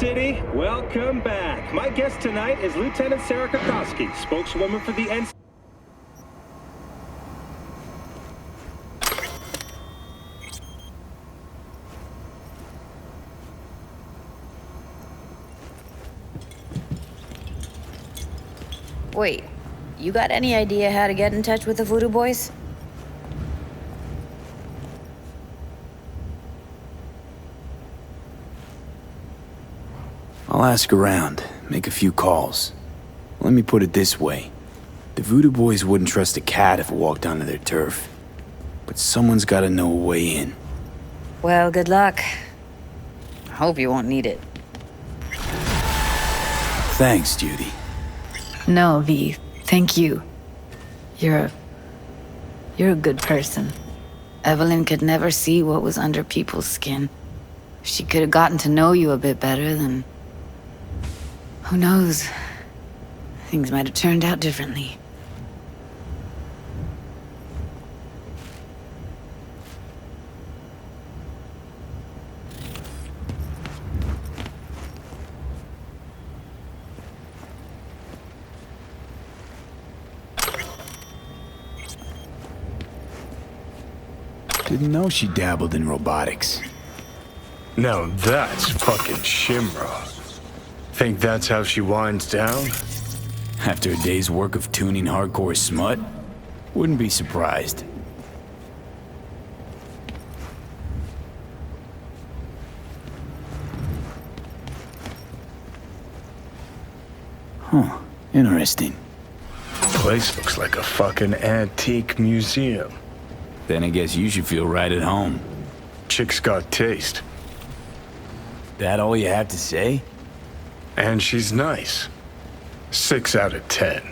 City, welcome back. My guest tonight is Lieutenant Sarah Kokoski, spokeswoman for the NC. Wait, you got any idea how to get in touch with the Voodoo Boys? I'll ask around, make a few calls. Let me put it this way. The Voodoo Boys wouldn't trust a cat if it walked onto their turf. But someone's gotta know a way in. Well, good luck. I hope you won't need it. Thanks, Judy. No, V. Thank you. You're a good person. Evelyn could never see what was under people's skin. If she could have gotten to know you a bit better, then... who knows? Things might have turned out differently. Didn't know she dabbled in robotics. Now that's fucking Shimra. Think that's how she winds down? After a day's work of tuning hardcore smut? Wouldn't be surprised. Huh, interesting. Place looks like a fucking antique museum. Then I guess you should feel right at home. Chick's got taste. That all you have to say? And she's nice. 6 out of 10.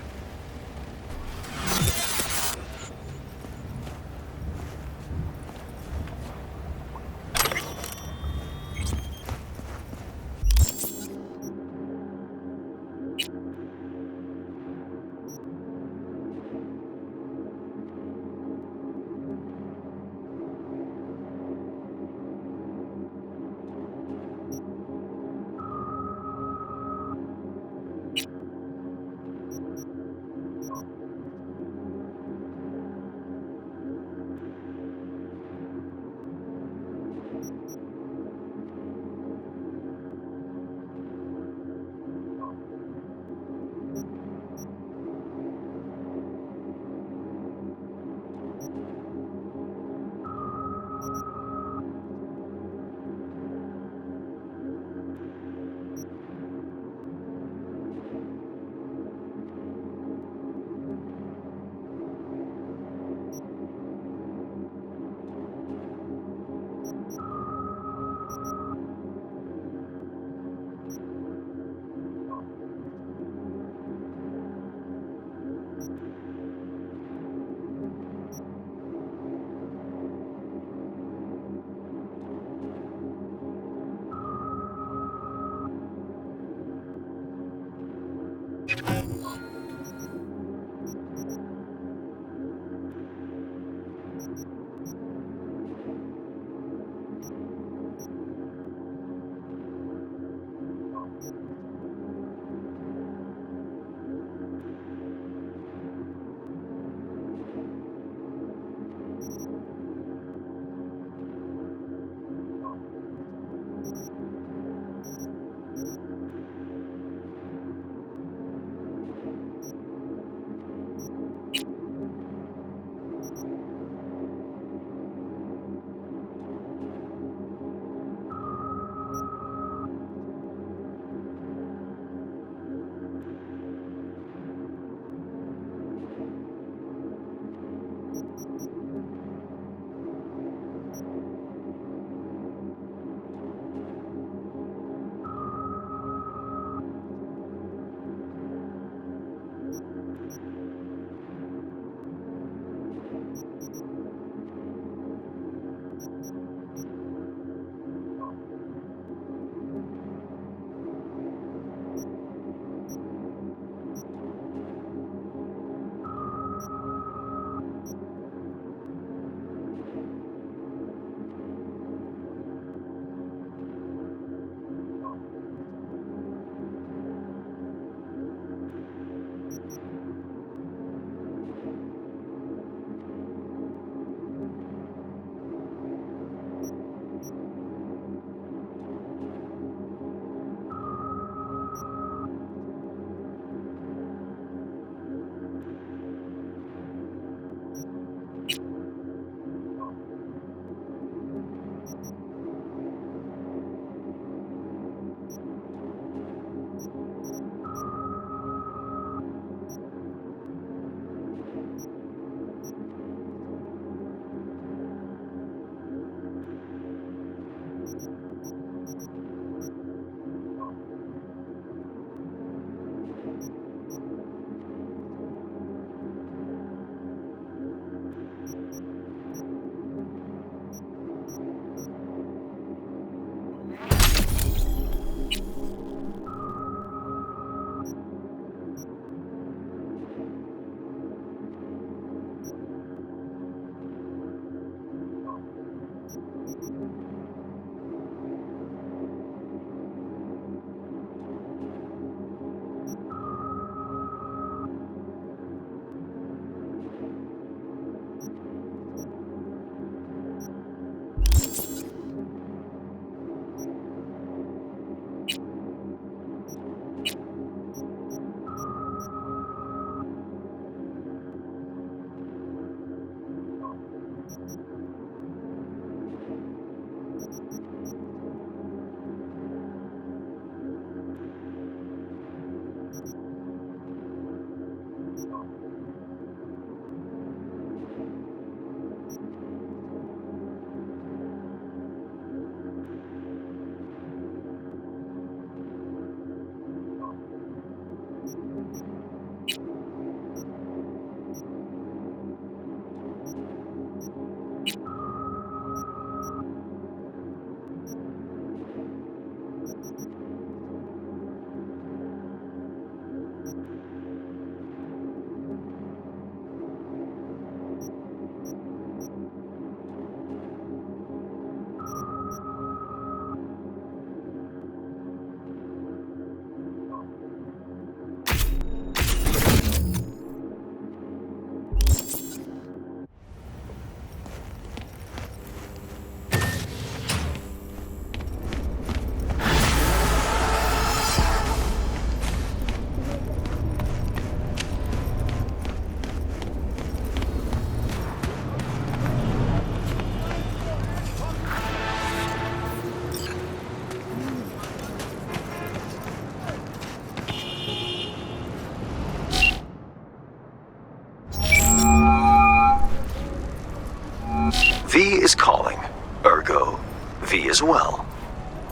V is calling. Ergo, V as well.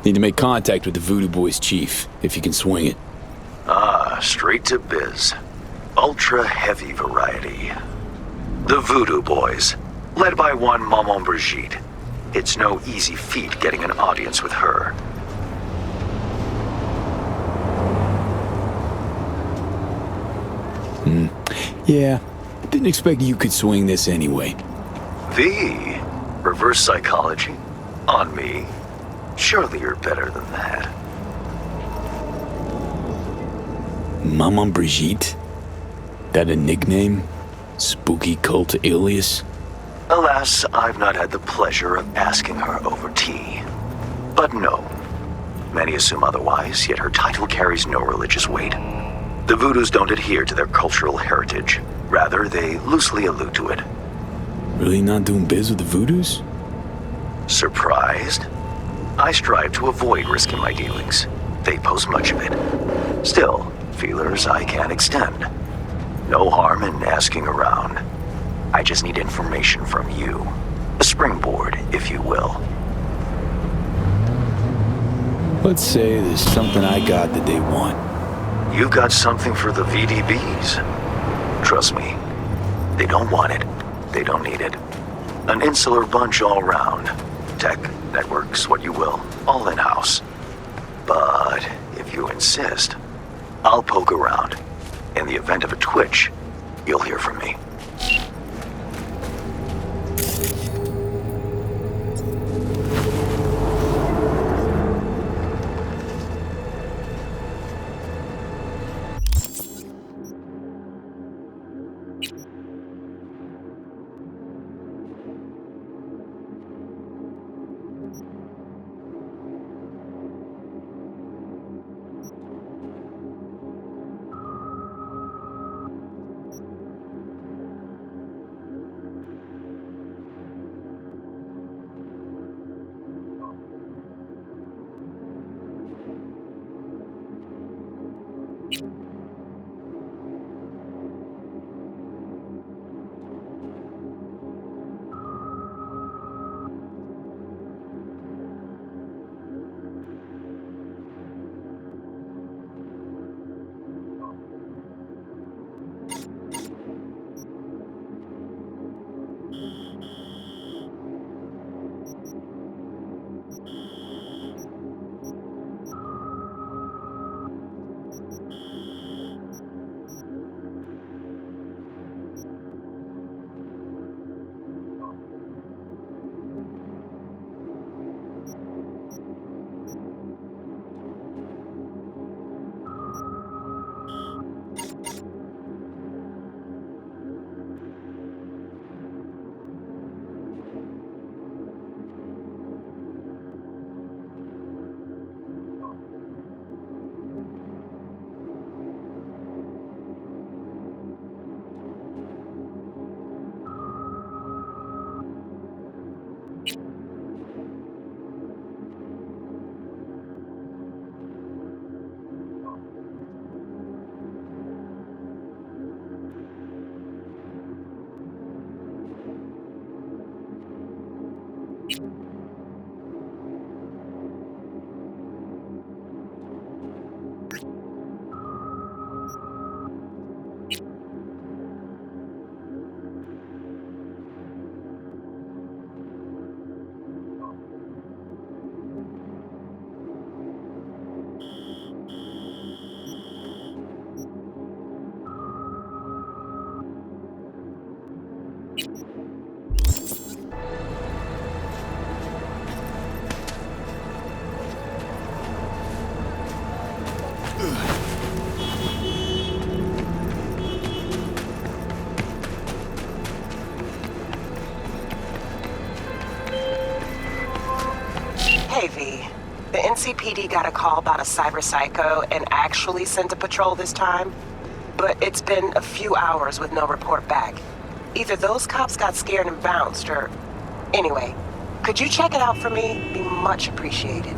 Need to make contact with the Voodoo Boys chief, if you can swing it. Ah, straight to biz. Ultra heavy variety. The Voodoo Boys, led by one Maman Brigitte. It's no easy feat getting an audience with her. Yeah, didn't expect you could swing this anyway. V? Reverse psychology? On me? Surely you're better than that. Maman Brigitte? That a nickname? Spooky cult alias? Alas, I've not had the pleasure of asking her over tea. But no. Many assume otherwise, yet her title carries no religious weight. The Voodoos don't adhere to their cultural heritage. Rather, they loosely allude to it. Really not doing biz with the Voodoos? Surprised? I strive to avoid risking my dealings. They pose much of it. Still, feelers I can extend. No harm in asking around. I just need information from you. A springboard, if you will. Let's say there's something I got that they want. You've got something for the VDBs. Trust me, they don't want it. They don't need it. An insular bunch all round. Tech, networks, what you will, all in-house. But if you insist, I'll poke around. In the event of a twitch, you'll hear from me. Hey, V. The NCPD got a call about a cyber psycho and actually sent a patrol this time. But it's been a few hours with no report back. Either those cops got scared and bounced, or... Anyway, could you check it out for me? Be much appreciated.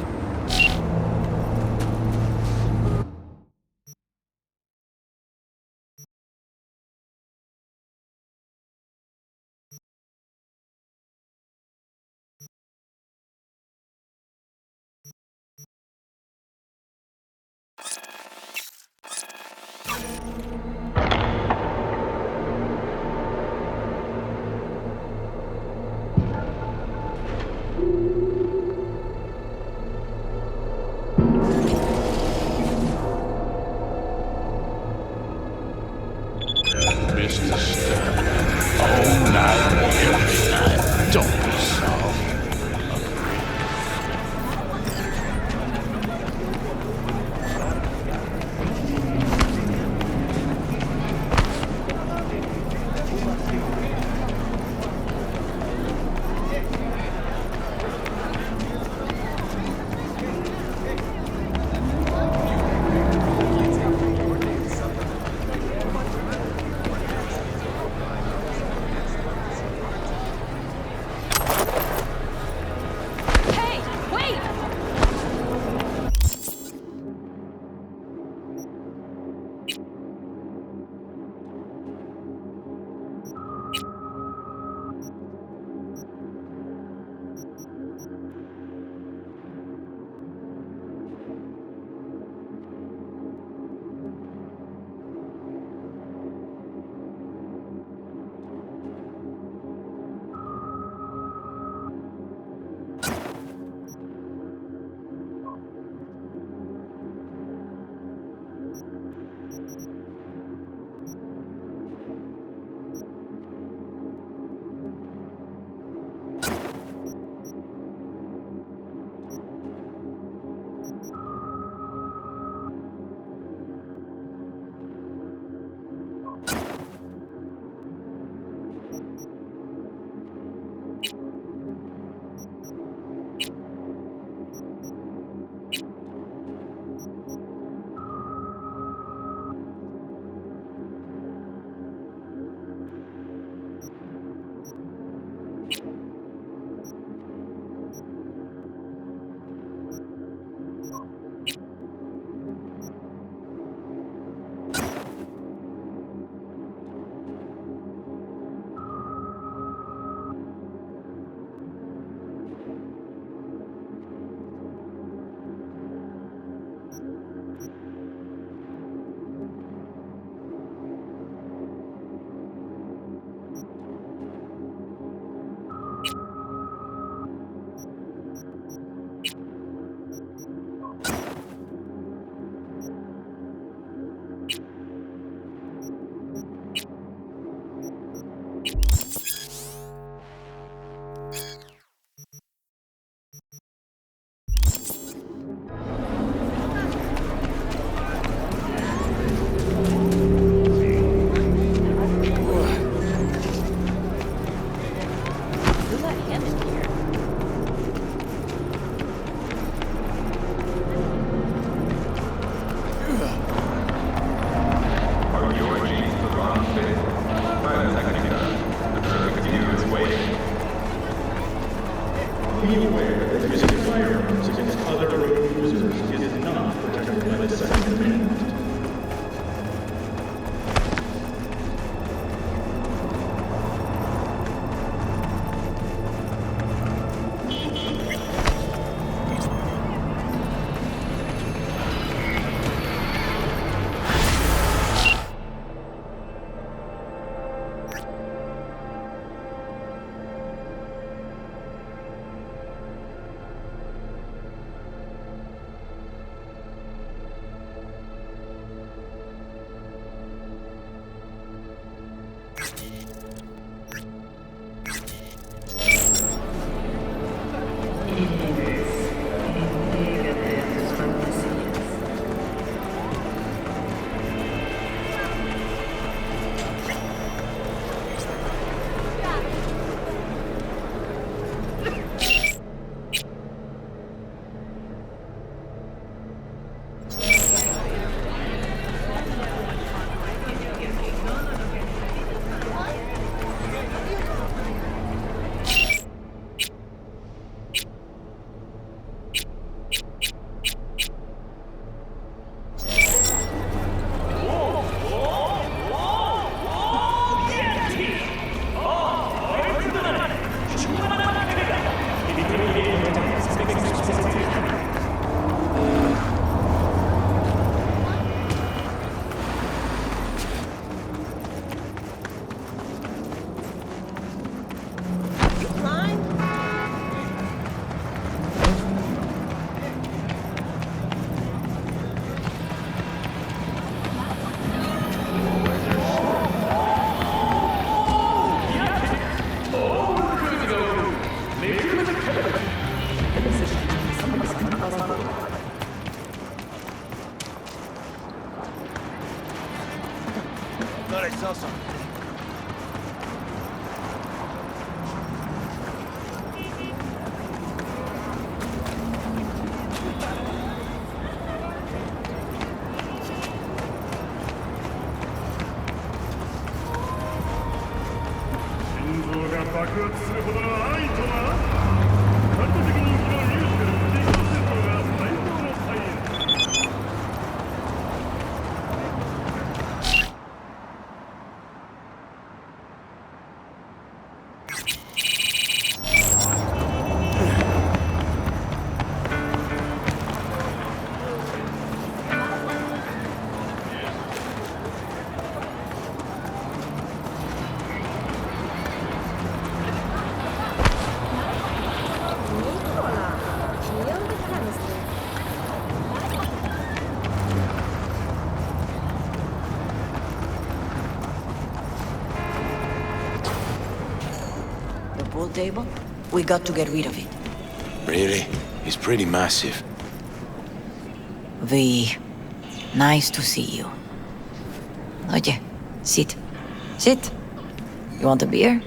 Pool table? We got to get rid of it. Really? It's pretty massive. V, nice to see you. Oye, sit. Sit. You want a beer?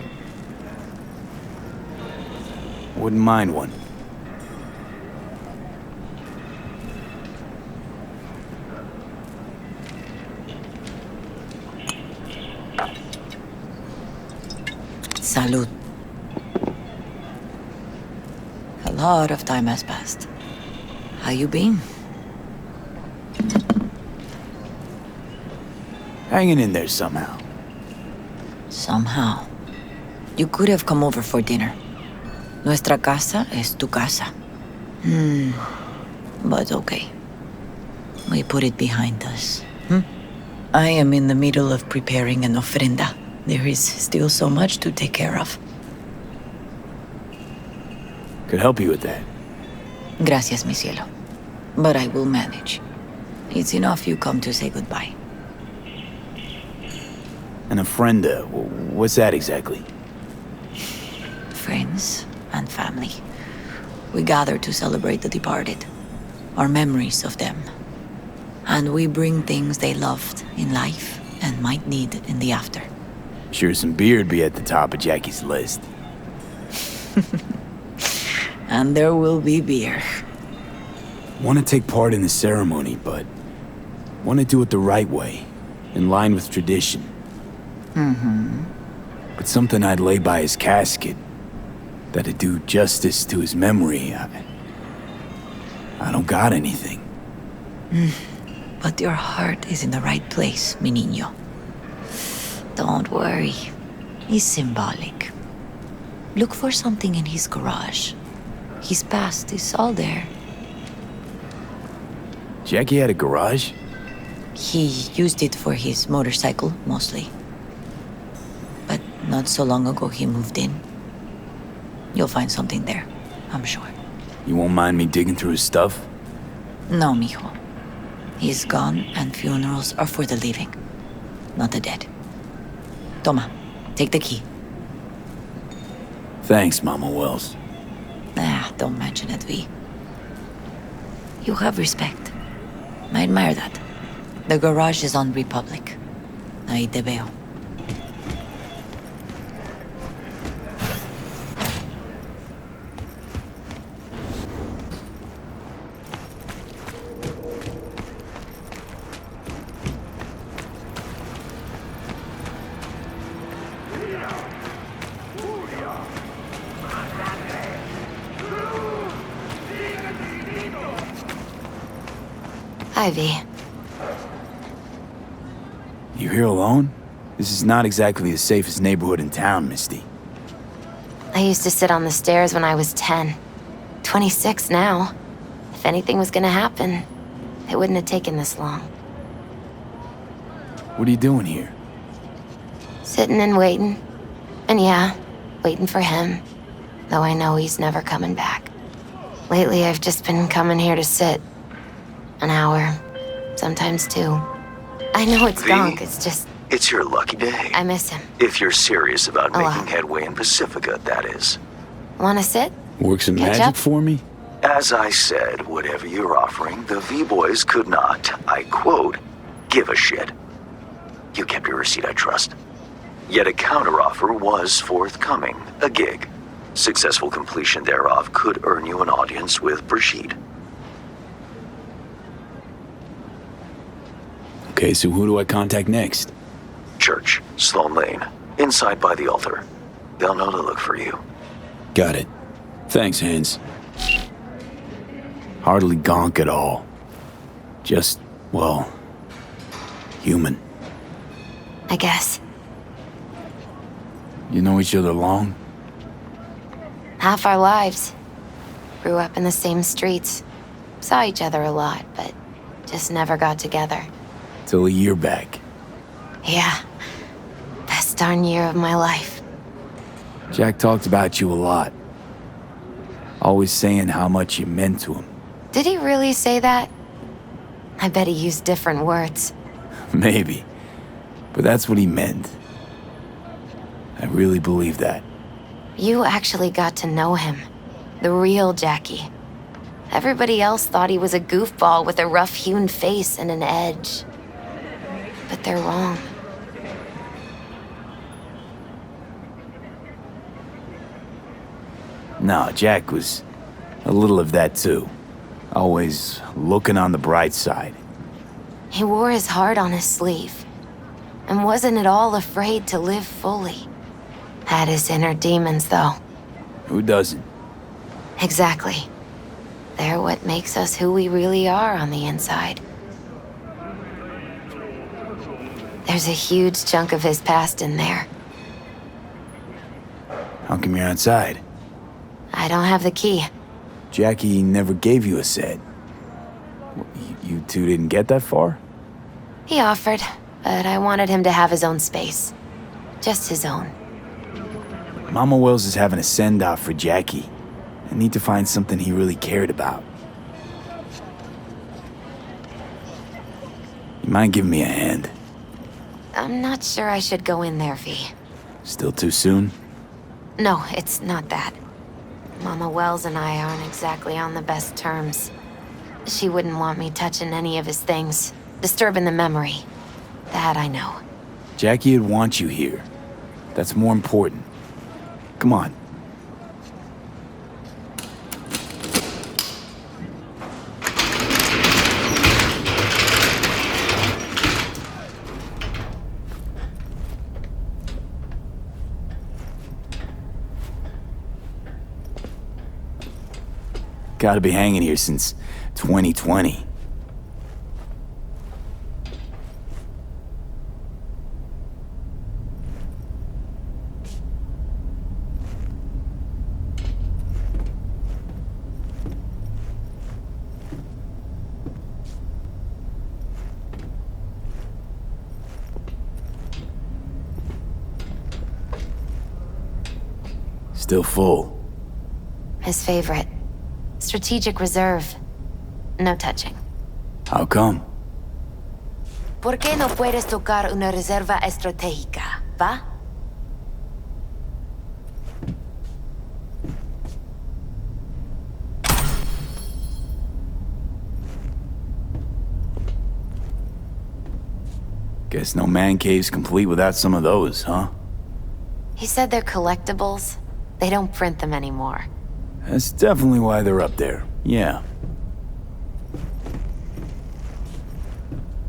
Wouldn't mind one. Salud. A lot of time has passed. How you been? Hanging in there somehow. Somehow. You could have come over for dinner. Nuestra casa es tu casa. But okay. We put it behind us. I am in the middle of preparing an ofrenda. There is still so much to take care of. Could help you with that. Gracias, mi cielo. But I will manage. It's enough you come to say goodbye. An ofrenda, what's that exactly? Friends and family. We gather to celebrate the departed, our memories of them. And we bring things they loved in life and might need in the after. Sure some beer'd be at the top of Jackie's list. And there will be beer. Want to take part in the ceremony, but want to do it the right way, in line with tradition. But something I'd lay by his casket, that'd do justice to his memory, I don't got anything. But your heart is in the right place, mi niño. Don't worry. It's symbolic. Look for something in his garage. His past is all there. Jackie had a garage? He used it for his motorcycle, mostly. But not so long ago he moved in. You'll find something there, I'm sure. You won't mind me digging through his stuff? No, mijo. He's gone and funerals are for the living, not the dead. Toma, take the key. Thanks, Mama Wells. Don't mention it, V. You have respect. I admire that. The garage is on Republic. Ahí te veo. Ivy. You here alone? This is not exactly the safest neighborhood in town, Misty. I used to sit on the stairs when I was 10. 26 now. If anything was gonna happen, it wouldn't have taken this long. What are you doing here? Sitting and waiting. And yeah, waiting for him. Though I know he's never coming back. Lately, I've just been coming here to sit. An hour. Sometimes two. I know it's V, gunk, it's just... It's your lucky day. I miss him. If you're serious about A lot. making headway in Pacifica, that is. Wanna sit? Work some Catch magic up? for me? As I said, whatever you're offering, the V-Boys could not, I quote, give a shit. You kept your receipt, I trust. Yet a counteroffer was forthcoming, a gig. Successful completion thereof could earn you an audience with Brigitte. Okay, so who do I contact next? Church, Sloan Lane, inside by the altar. They'll know to look for you. Got it. Thanks, Hans. Hardly gonk at all. Just, well, human. I guess. You know each other long? Half our lives. Grew up in the same streets. Saw each other a lot, but just never got together. Till a year back. Yeah. Best darn year of my life. Jack talked about you a lot. Always saying how much you meant to him. Did he really say that? I bet he used different words. Maybe. But that's what he meant. I really believe that. You actually got to know him. The real Jackie. Everybody else thought he was a goofball with a rough-hewn face and an edge. But they're wrong. No, Jack was a little of that too. Always looking on the bright side. He wore his heart on his sleeve. And wasn't at all afraid to live fully. Had his inner demons, though. Who doesn't? Exactly. They're what makes us who we really are on the inside. There's a huge chunk of his past in there. How come you're outside? I don't have the key. Jackie never gave you a set. You two didn't get that far? He offered, but I wanted him to have his own space. Just his own. Mama Wells is having a send-off for Jackie. I need to find something he really cared about. You mind giving me a hand? I'm not sure I should go in there, V. Still too soon? No, it's not that. Mama Wells and I aren't exactly on the best terms. She wouldn't want me touching any of his things, disturbing the memory. That I know. Jackie'd want you here. That's more important. Come on. Gotta be hanging here since 2020. Still full. His favorite. Strategic reserve. No touching. How come? ¿Por qué no puedes tocar una reserva estratégica, va? Guess no man cave's complete without some of those, huh? He said they're collectibles. They don't print them anymore. That's definitely why they're up there, yeah.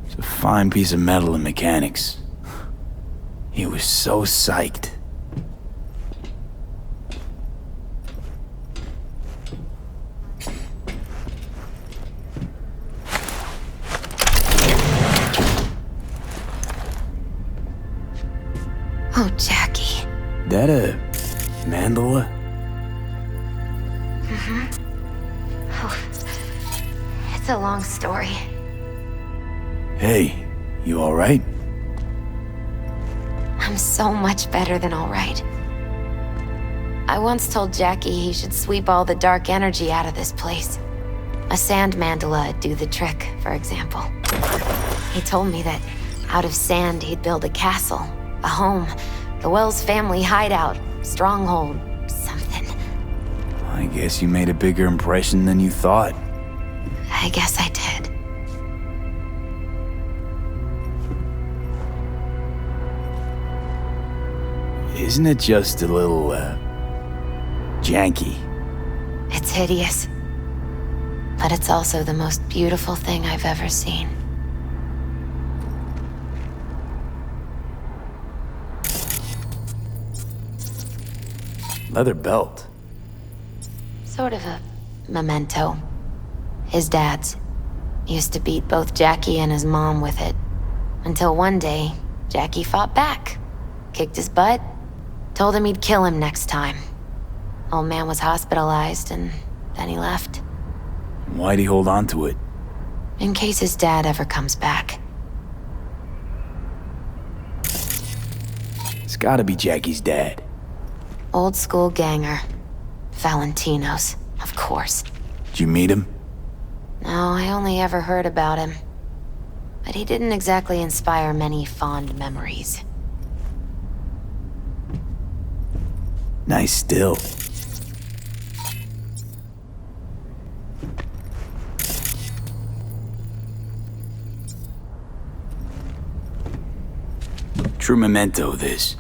It's a fine piece of metal and mechanics. He was so psyched. Oh, Jackie. That a mandala? It's a long story. Hey, you alright? I'm so much better than all right. I once told Jackie he should sweep all the dark energy out of this place. A sand mandala'd do the trick, for example. He told me that out of sand he'd build a castle, a home, the Wells family hideout, stronghold, something. I guess you made a bigger impression than you thought. I guess I did. Isn't it just a little, janky? It's hideous. But it's also the most beautiful thing I've ever seen. Leather belt. Sort of a memento. His dad's. Used to beat both Jackie and his mom with it. Until one day, Jackie fought back. Kicked his butt. Told him he'd kill him next time. Old man was hospitalized and then he left. Why'd he hold on to it? In case his dad ever comes back. It's gotta be Jackie's dad. Old school ganger. Valentino's, of course. Did you meet him? No, I only ever heard about him. But he didn't exactly inspire many fond memories. Nice still. True memento, this.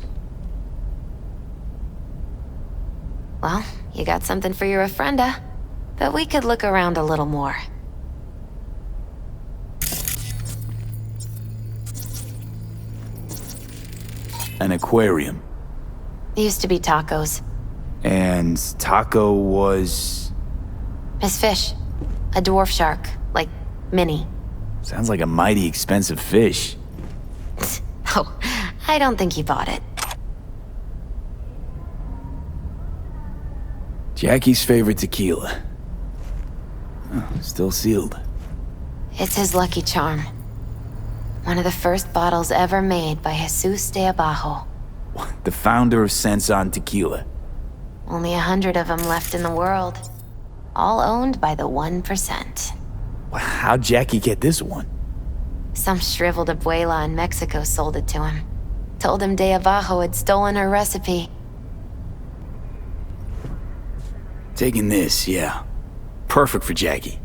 Well, you got something for your ofrenda. But we could look around a little more. An aquarium. Used to be tacos. And Taco was... His fish. A dwarf shark. Like, mini. Sounds like a mighty expensive fish. Oh, I don't think he bought it. Jackie's favorite tequila. Oh, still sealed. It's his lucky charm. One of the first bottles ever made by Jesus de Abajo. The founder of Sense Tequila. Only 100 of them left in the world. All owned by the 1%. How'd Jackie get this one? Some shriveled abuela in Mexico sold it to him. Told him de Abajo had stolen her recipe. Taking this, yeah. Perfect for Jackie.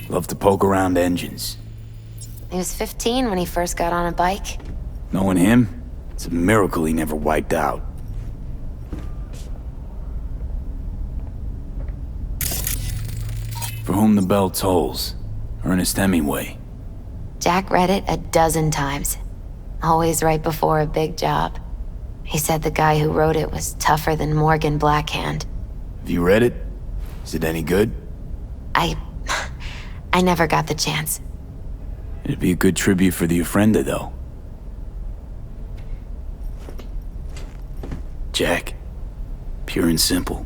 Love to poke around engines. He was 15 when he first got on a bike. Knowing him, it's a miracle he never wiped out. For whom the bell tolls. Ernest Hemingway. Jack read it a dozen times. Always right before a big job. He said the guy who wrote it was tougher than Morgan Blackhand. Have you read it? Is it any good? I never got the chance. It'd be a good tribute for the Ofrenda, though. Jack. Pure and simple.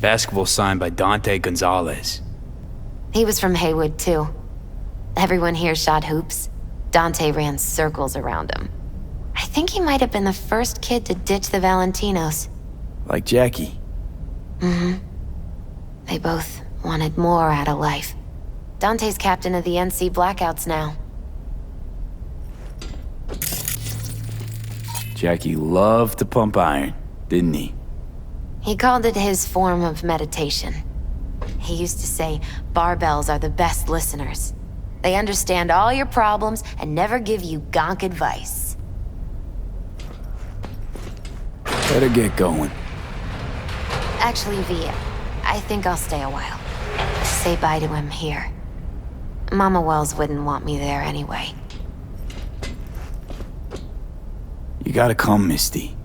Basketball signed by Dante Gonzalez. He was from Haywood, too. Everyone here shot hoops. Dante ran circles around him. I think he might have been the first kid to ditch the Valentinos. Like Jackie. Mm-hmm. They both wanted more out of life. Dante's captain of the NC Blackouts now. Jackie loved to pump iron, didn't he? He called it his form of meditation. He used to say barbells are the best listeners. They understand all your problems and never give you gonk advice. Better get going. Actually, V, I think I'll stay a while. Say bye to him here. Mama Wells wouldn't want me there anyway. You gotta come, Misty.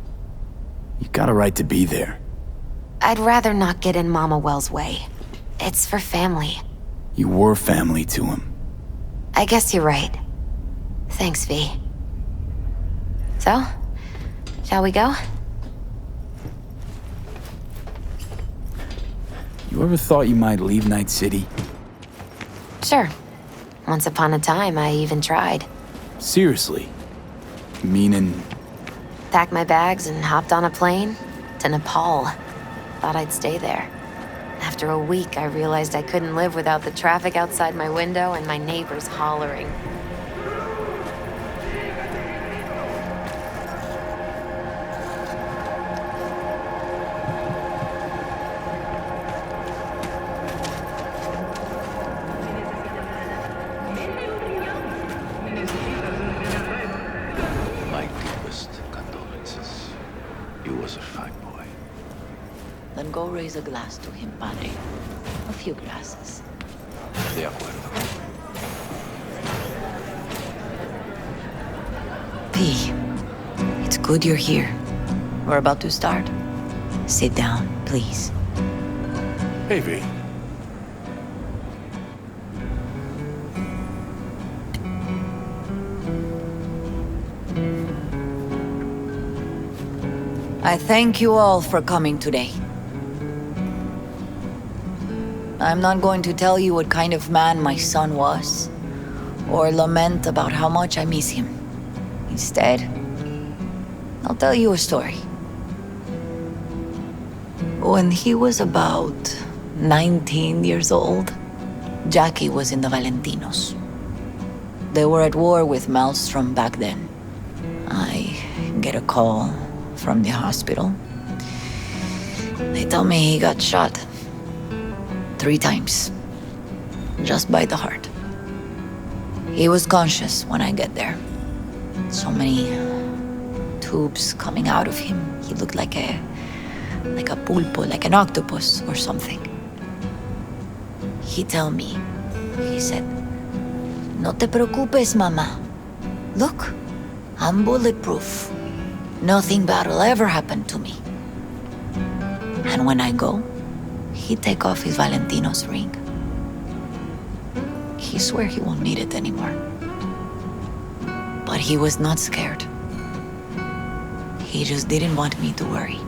You got a right to be there. I'd rather not get in Mama Wells' way. It's for family. You were family to him. I guess you're right. Thanks, V. So, shall we go? You ever thought you might leave Night City? Sure. Once upon a time, I even tried. Seriously? Meaning... Packed my bags and hopped on a plane to Nepal. Thought I'd stay there. After a week, I realized I couldn't live without the traffic outside my window and my neighbors hollering. My deepest condolences. You was a fine boy. Then go raise a glass to him, padre. A few glasses. De acuerdo. P, it's good you're here. We're about to start. Sit down, please. Hey, V. I thank you all for coming today. I'm not going to tell you what kind of man my son was, or lament about how much I miss him. Instead, I'll tell you a story. When he was about 19 years old, Jackie was in the Valentinos. They were at war with Maelstrom back then. I get a call from the hospital. They tell me he got shot 3 times, just by the heart. He was conscious when I get there. So many tubes coming out of him. He looked like a pulpo, like an octopus or something. He tell me, he said, "No te preocupes, mama. Look, I'm bulletproof. Nothing bad will ever happen to me." And when I go, he take off his Valentino's ring. He swear he won't need it anymore. But he was not scared. He just didn't want me to worry.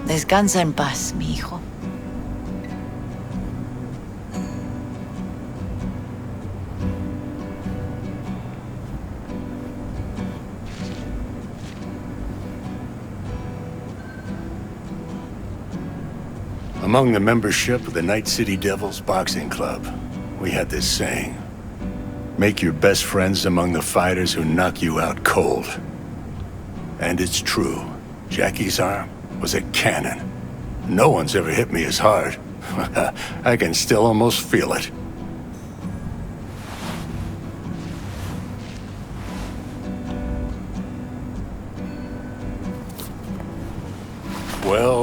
Descansa en paz, mi hijo. Among the membership of the Night City Devils Boxing Club, we had this saying: make your best friends among the fighters who knock you out cold. And it's true. Jackie's arm was a cannon. No one's ever hit me as hard. I can still almost feel it.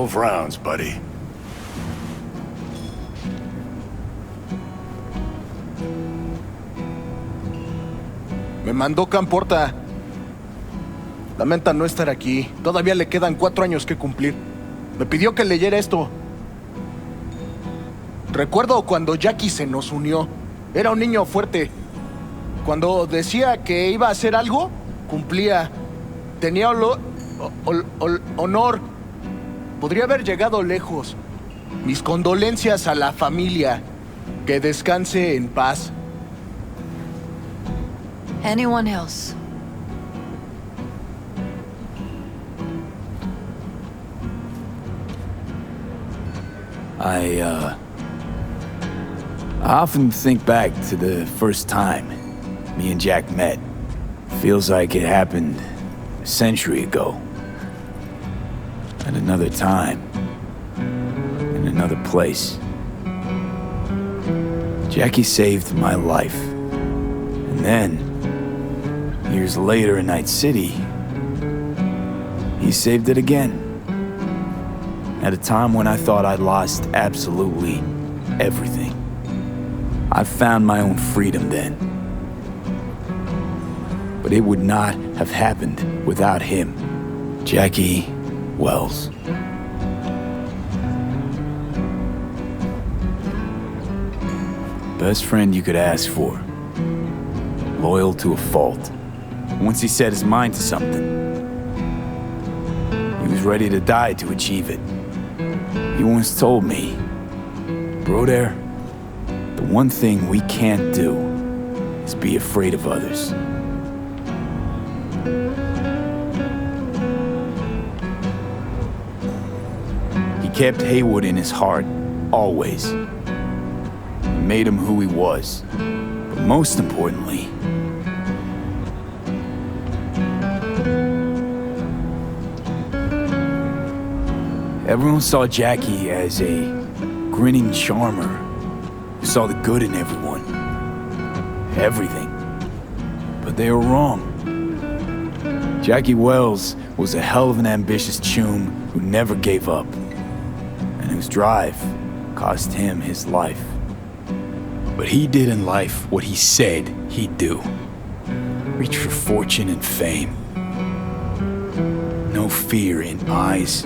12 rounds, buddy. Me mandó Camporta. Lamenta no estar aquí. Todavía le quedan 4 años que cumplir. Me pidió que leyera esto. Recuerdo cuando Jackie se nos unió. Era un niño fuerte. Cuando decía que iba a hacer algo, cumplía. Tenía honor. Podría haber llegado lejos. Mis condolencias a la familia. Que descanse en paz. Anyone else? I often think back to the first time me and Jack met. Feels like it happened a century ago. At another time. In another place. Jackie saved my life. And then, years later in Night City, he saved it again. At a time when I thought I'd lost absolutely everything. I found my own freedom then. But it would not have happened without him. Jackie Wells. Best friend you could ask for. Loyal to a fault. Once he set his mind to something, he was ready to die to achieve it. He once told me, Broder, the one thing we can't do is be afraid of others. He kept Haywood in his heart, always. He made him who he was. But most importantly, everyone saw Jackie as a grinning charmer who saw the good in everyone. Everything. But they were wrong. Jackie Wells was a hell of an ambitious choom who never gave up, and whose drive cost him his life. But he did in life what he said he'd do. Reach for fortune and fame. No fear in eyes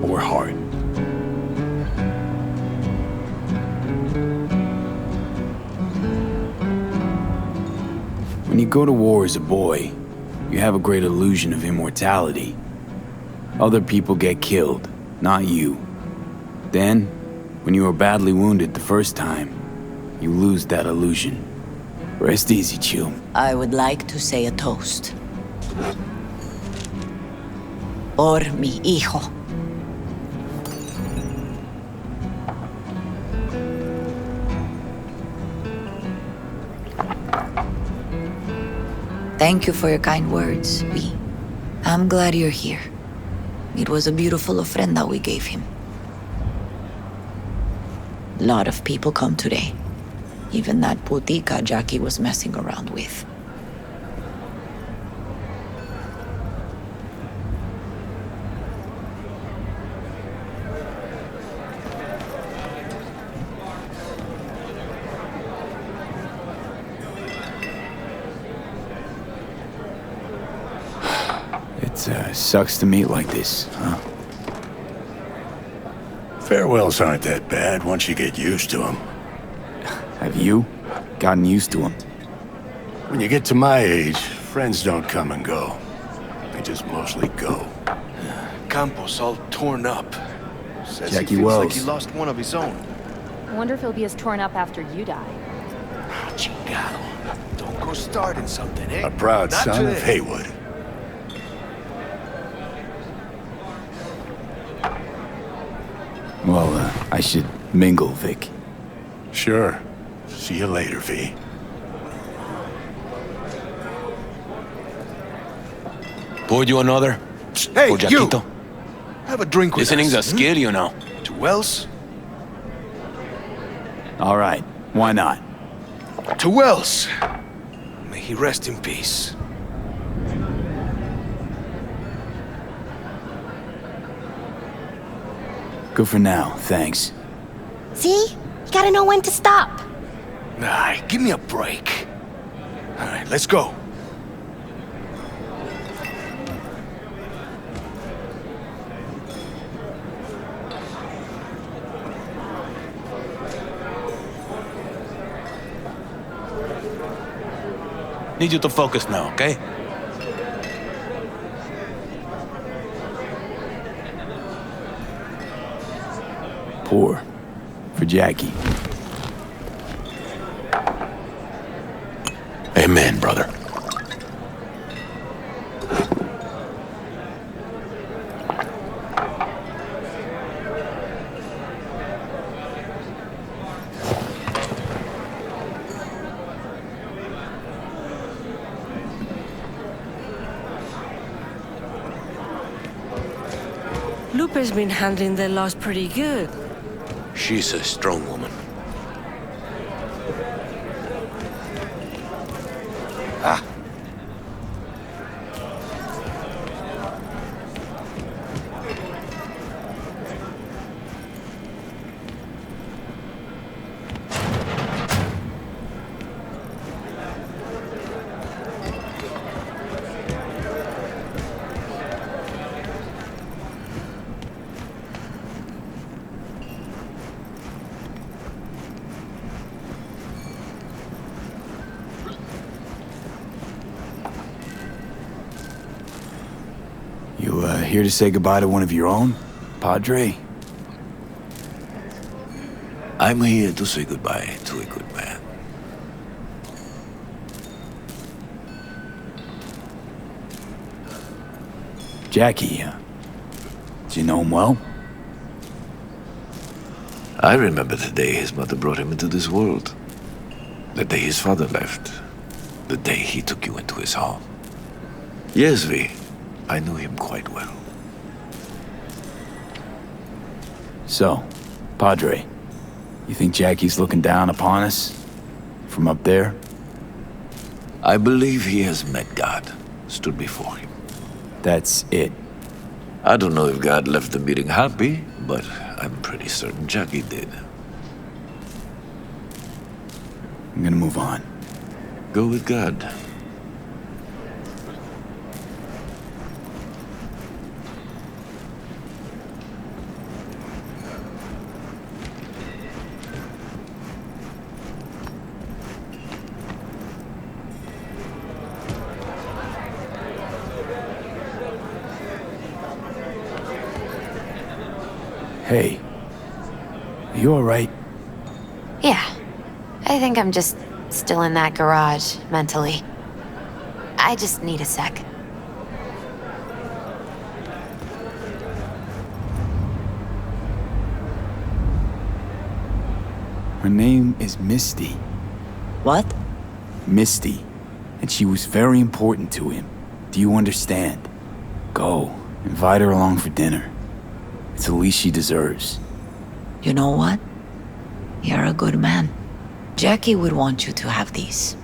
or heart. When you go to war as a boy, you have a great illusion of immortality. Other people get killed, not you. Then, when you are badly wounded the first time, you lose that illusion. Rest easy, Chum. I would like to say a toast. Por mi hijo. Thank you for your kind words, V. I'm glad you're here. It was a beautiful ofrenda we gave him. A lot of people come today. Even that putica Jackie was messing around with. It sucks to meet like this, huh? Farewells aren't that bad once you get used to them. Have you gotten used to him? When you get to my age, friends don't come and go. They just mostly go. Campos all torn up. Says Jackie he feels Wells. like he lost one of his own. I wonder if he'll be as torn up after you die. Chingado. Don't go starting something, eh? A proud Not son of today. Haywood. Well, I should mingle, Vic. Sure. See you later, V. Pour you another? Hey, For you! Jaquito? Have a drink with Listening's a us. skill, you know. To Wells? All right, why not? To Wells. May he rest in peace. Good for now, thanks. See? You gotta know when to stop. Nah, give me a break. All right, let's go. Need you to focus now, okay? Pour. For Jackie. Amen, brother. Lupe's been handling their loss pretty good. She's a strong woman. Ah. You, here to say goodbye to one of your own, Padre? I'm here to say goodbye to a good man. Jackie, do you know him well? I remember the day his mother brought him into this world. The day his father left. The day he took you into his home. Yes, V. I knew him quite well. So, Padre, you think Jackie's looking down upon us? From up there? I believe he has met God, stood before him. That's it. I don't know if God left the meeting happy, but I'm pretty certain Jackie did. I'm gonna move on. Go with God. Hey, are you alright? Yeah. I think I'm just still in that garage, mentally. I just need a sec. Her name is Misty. What? Misty. And she was very important to him. Do you understand? Go. Invite her along for dinner. It's the least she deserves. You know what? You're a good man. Jackie would want you to have these.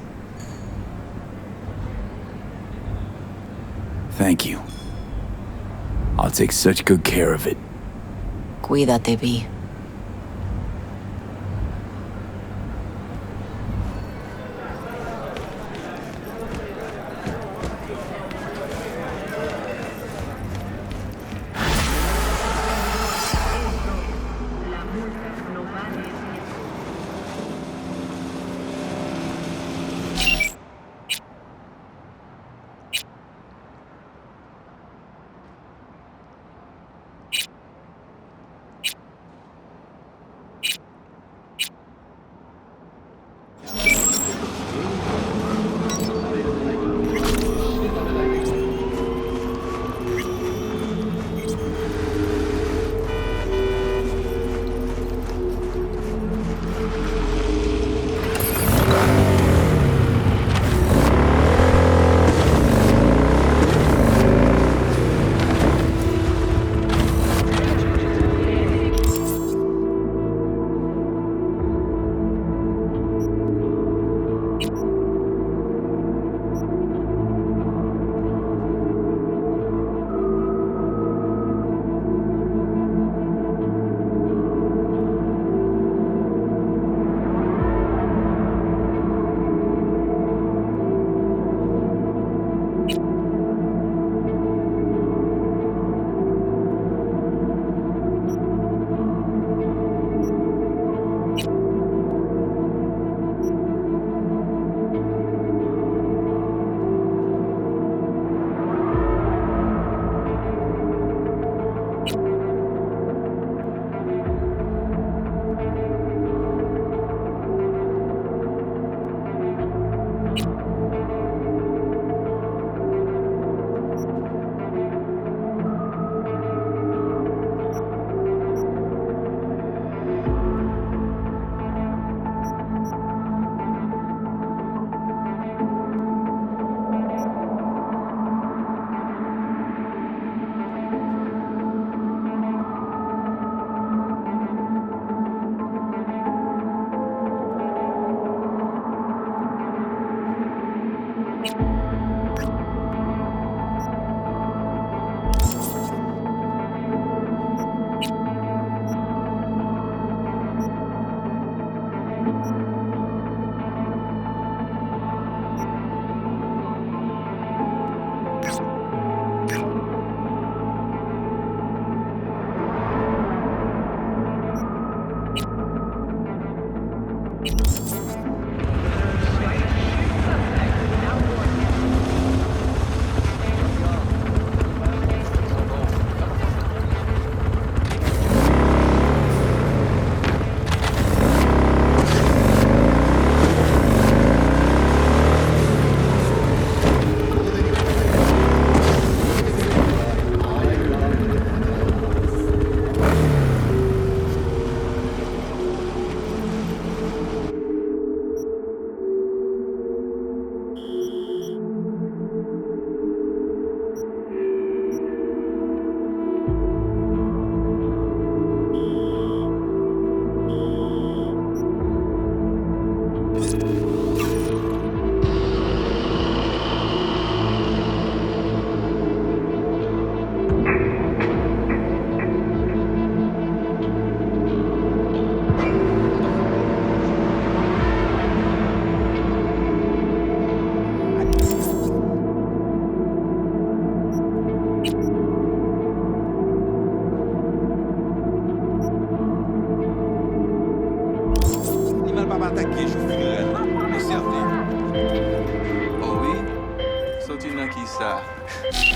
Thank you. I'll take such good care of it. Cuídate, Vi.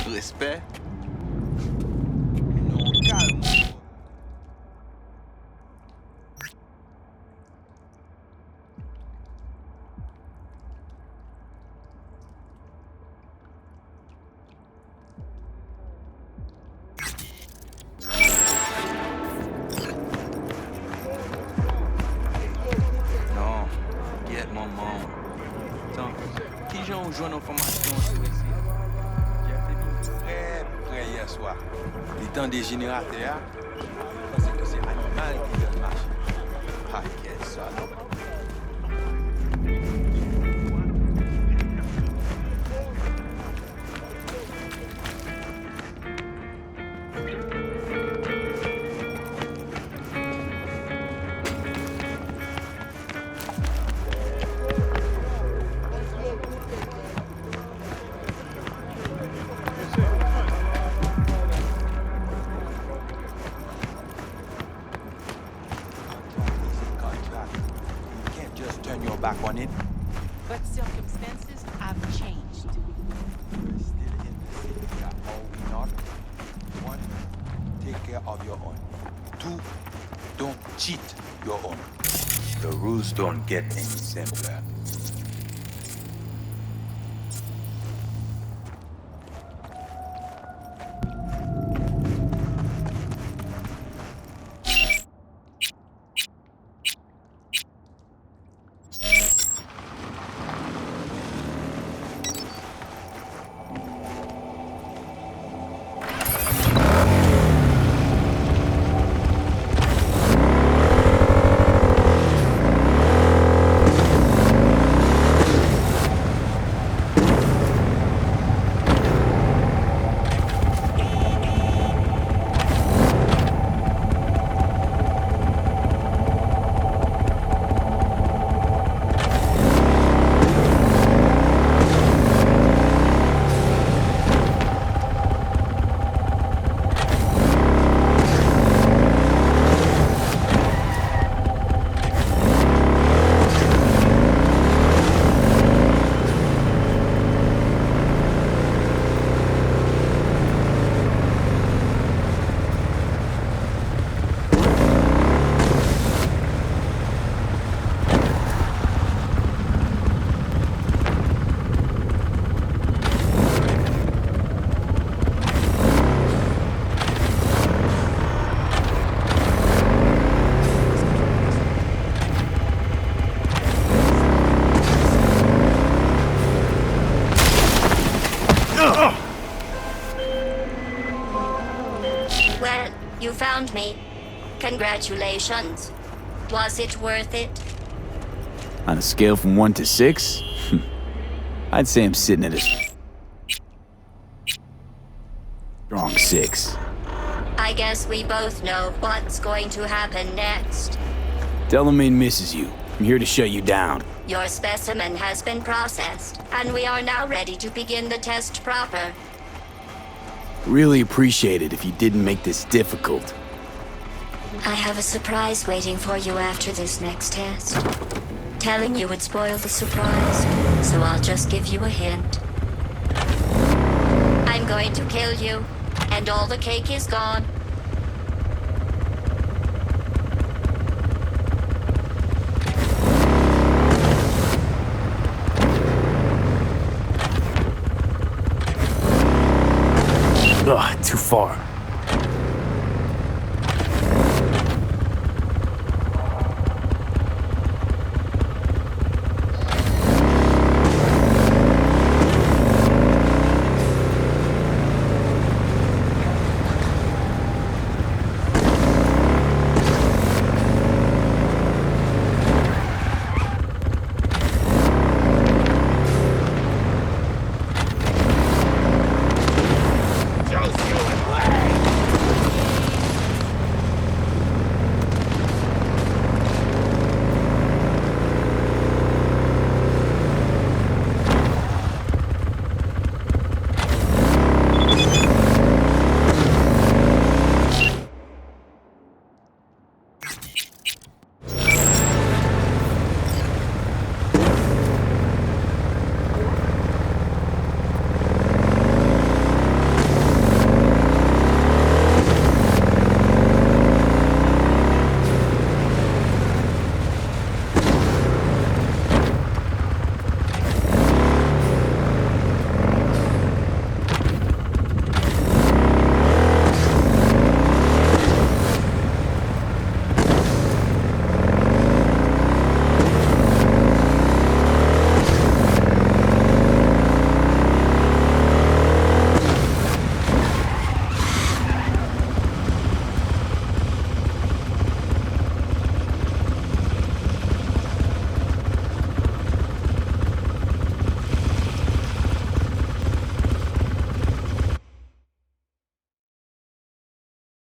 Respect. Non, calme. Non, get mon monde. Attends, qui j'ai rejoint l'information sur ici? Prêt hier soir. Les temps des générateurs, parce que c'est animal qui vient marcher. Ah, quel salaud. Back on it. But circumstances have changed. We're still in the city, are we not? One, take care of your own. Two, don't cheat your own. The rules don't get any simpler. Well, you found me. Congratulations. Was it worth it? On a scale from 1 to 6, I'd say I'm sitting at a strong 6. I guess we both know what's going to happen next. Delamain misses you. I'm here to shut you down. Your specimen has been processed, and we are now ready to begin the test proper. Really appreciate it if you didn't make this difficult. I have a surprise waiting for you after this next test. Telling you would spoil the surprise, so I'll just give you a hint. I'm going to kill you, and all the cake is gone. Ugh, too far.